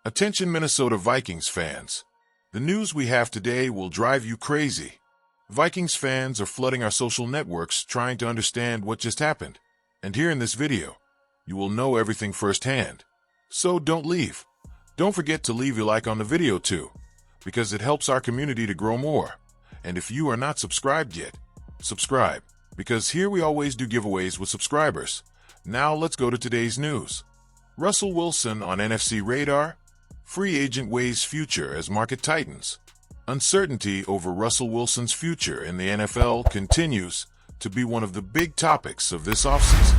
Attention Minnesota Vikings fans. The news we have today will drive you crazy. Vikings fans are flooding our social networks trying to understand what just happened. And here in this video, you will know everything firsthand. So don't leave. Don't forget to leave your like on the video too, because it helps our community to grow more. And if you are not subscribed yet, subscribe, because here we always do giveaways with subscribers. Now let's go to today's news. Russell Wilson on NFC radar? Free agent weighs future as market tightens. Uncertainty over Russell Wilson's future in the NFL continues to be one of the big topics of this offseason.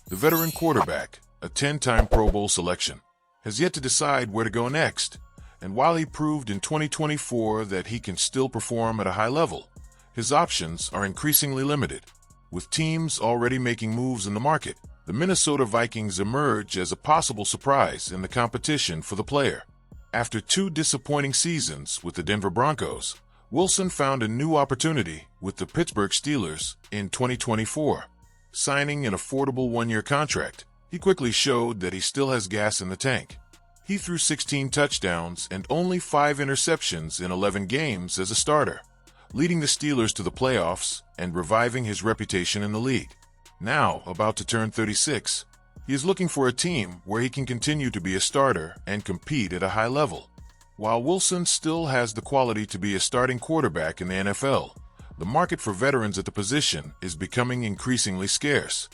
The veteran quarterback, a 10-time Pro Bowl selection, has yet to decide where to go next. And while he proved in 2024 that he can still perform at a high level, his options are increasingly limited. With teams already making moves in the market, the Minnesota Vikings emerge as a possible surprise in the competition for the player. After 2 disappointing seasons with the Denver Broncos, Wilson found a new opportunity with the Pittsburgh Steelers in 2024. Signing an affordable 1-year contract, he quickly showed that he still has gas in the tank. He threw 16 touchdowns and only 5 interceptions in 11 games as a starter, leading the Steelers to the playoffs and reviving his reputation in the league. Now, about to turn 36, he is looking for a team where he can continue to be a starter and compete at a high level. While Wilson still has the quality to be a starting quarterback in the NFL, the market for veterans at the position is becoming increasingly scarce.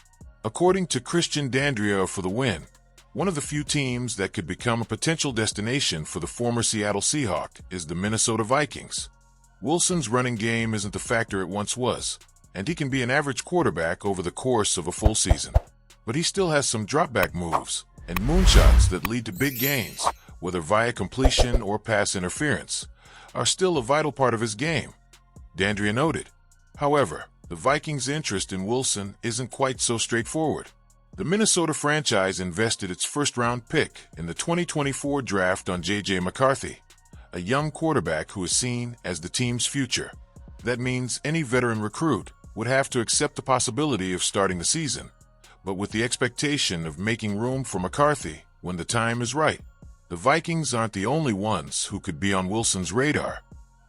According to Christian Dandria for the Win, one of the few teams that could become a potential destination for the former Seattle Seahawk is the Minnesota Vikings. Wilson's running game isn't the factor it once was, and he can be an average quarterback over the course of a full season. But he still has some drop-back moves and moonshots that lead to big gains, whether via completion or pass interference, are still a vital part of his game, Dandria noted. However, the Vikings' interest in Wilson isn't quite so straightforward. The Minnesota franchise invested its first-round pick in the 2024 draft on J.J. McCarthy, a young quarterback who is seen as the team's future. That means any veteran recruit would have to accept the possibility of starting the season, but with the expectation of making room for McCarthy when the time is right. The Vikings aren't the only ones who could be on Wilson's radar.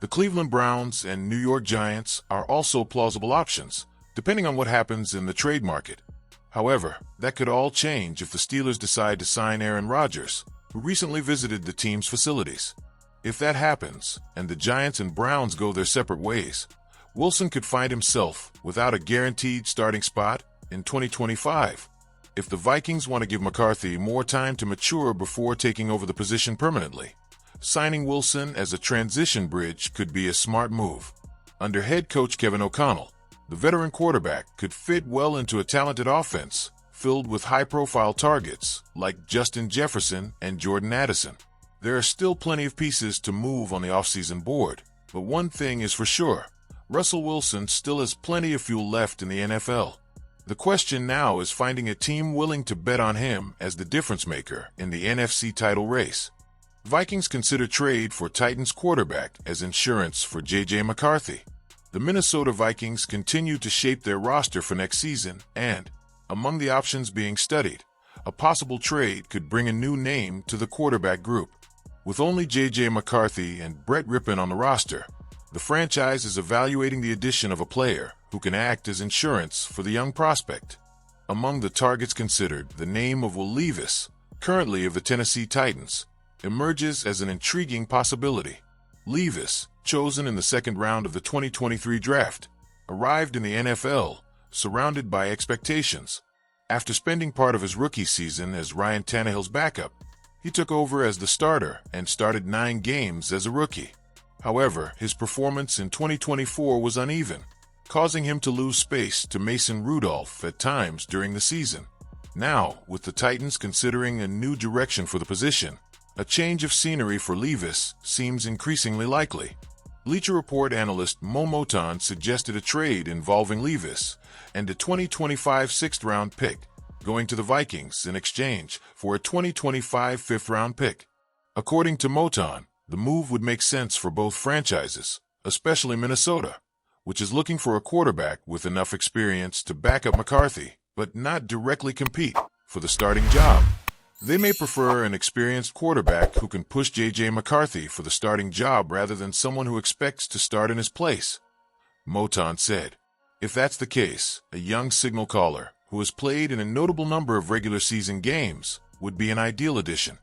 The Cleveland Browns and New York Giants are also plausible options, depending on what happens in the trade market. However, that could all change if the Steelers decide to sign Aaron Rodgers, who recently visited the team's facilities. If that happens, and the Giants and Browns go their separate ways, Wilson could find himself without a guaranteed starting spot in 2025. If the Vikings want to give McCarthy more time to mature before taking over the position permanently, signing Wilson as a transition bridge could be a smart move. Under head coach Kevin O'Connell, the veteran quarterback could fit well into a talented offense filled with high-profile targets like Justin Jefferson and Jordan Addison. There are still plenty of pieces to move on the offseason board, but one thing is for sure, Russell Wilson still has plenty of fuel left in the NFL. The question now is finding a team willing to bet on him as the difference maker in the NFC title race. Vikings consider trade for Titans quarterback as insurance for J.J. McCarthy. The Minnesota Vikings continue to shape their roster for next season, and, among the options being studied, a possible trade could bring a new name to the quarterback group. With only J.J. McCarthy and Brett Rippon on the roster, the franchise is evaluating the addition of a player who can act as insurance for the young prospect. Among the targets considered, the name of Levis, currently of the Tennessee Titans, emerges as an intriguing possibility. Levis, chosen in the second round of the 2023 draft, arrived in the NFL surrounded by expectations. After spending part of his rookie season as Ryan Tannehill's backup, he took over as the starter and started 9 games as a rookie. However, his performance in 2024 was uneven, causing him to lose space to Mason Rudolph at times during the season. Now, with the Titans considering a new direction for the position, a change of scenery for Levis seems increasingly likely. Bleacher Report analyst Mo Moton suggested a trade involving Levis and a 2025 6th-round pick, going to the Vikings in exchange for a 2025 5th-round pick. According to Moton, the move would make sense for both franchises, especially Minnesota, which is looking for a quarterback with enough experience to back up McCarthy, but not directly compete for the starting job. They may prefer an experienced quarterback who can push J.J. McCarthy for the starting job rather than someone who expects to start in his place. Moton said, "If that's the case, a young signal caller who has played in a notable number of regular season games would be an ideal addition."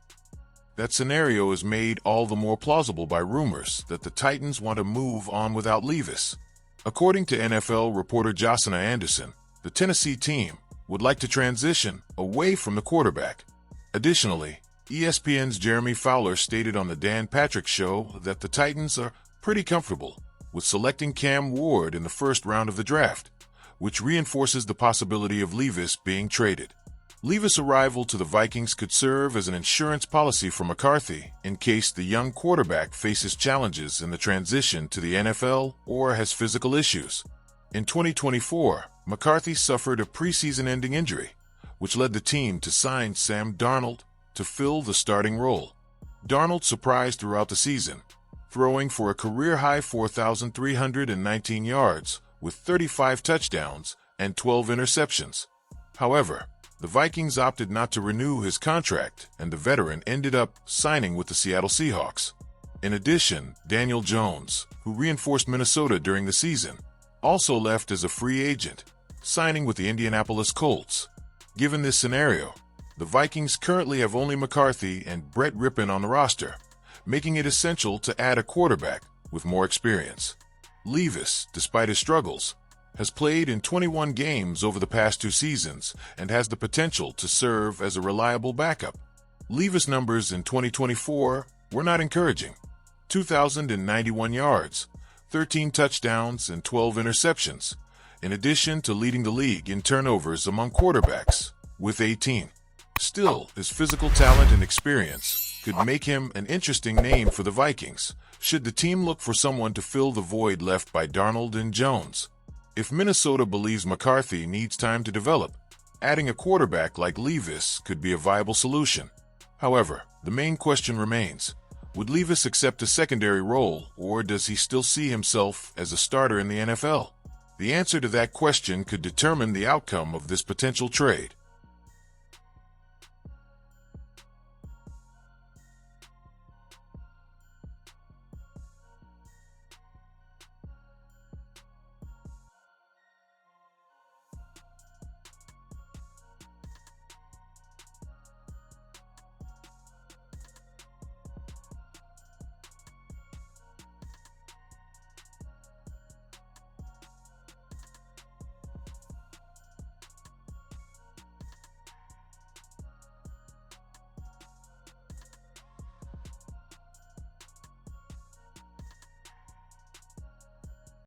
That scenario is made all the more plausible by rumors that the Titans want to move on without Levis. According to NFL reporter Josina Anderson, the Tennessee team would like to transition away from the quarterback. Additionally, ESPN's Jeremy Fowler stated on the Dan Patrick Show that the Titans are pretty comfortable with selecting Cam Ward in the first round of the draft, which reinforces the possibility of Levis being traded. Levis' arrival to the Vikings could serve as an insurance policy for McCarthy in case the young quarterback faces challenges in the transition to the NFL or has physical issues. In 2024, McCarthy suffered a preseason-ending injury, which led the team to sign Sam Darnold to fill the starting role. Darnold surprised throughout the season, throwing for a career-high 4,319 yards with 35 touchdowns and 12 interceptions. However, the Vikings opted not to renew his contract, and the veteran ended up signing with the Seattle Seahawks. In addition, Daniel Jones, who reinforced Minnesota during the season, also left as a free agent, signing with the Indianapolis Colts. Given this scenario, the Vikings currently have only McCarthy and Brett Rippon on the roster, making it essential to add a quarterback with more experience. Levis, despite his struggles, has played in 21 games over the past 2 seasons and has the potential to serve as a reliable backup. Levis' numbers in 2024 were not encouraging: 2,091 yards, 13 touchdowns, and 12 interceptions, in addition to leading the league in turnovers among quarterbacks, with 18. Still, his physical talent and experience could make him an interesting name for the Vikings, should the team look for someone to fill the void left by Darnold and Jones. If Minnesota believes McCarthy needs time to develop, adding a quarterback like Levis could be a viable solution. However, the main question remains: would Levis accept a secondary role, or does he still see himself as a starter in the NFL? The answer to that question could determine the outcome of this potential trade.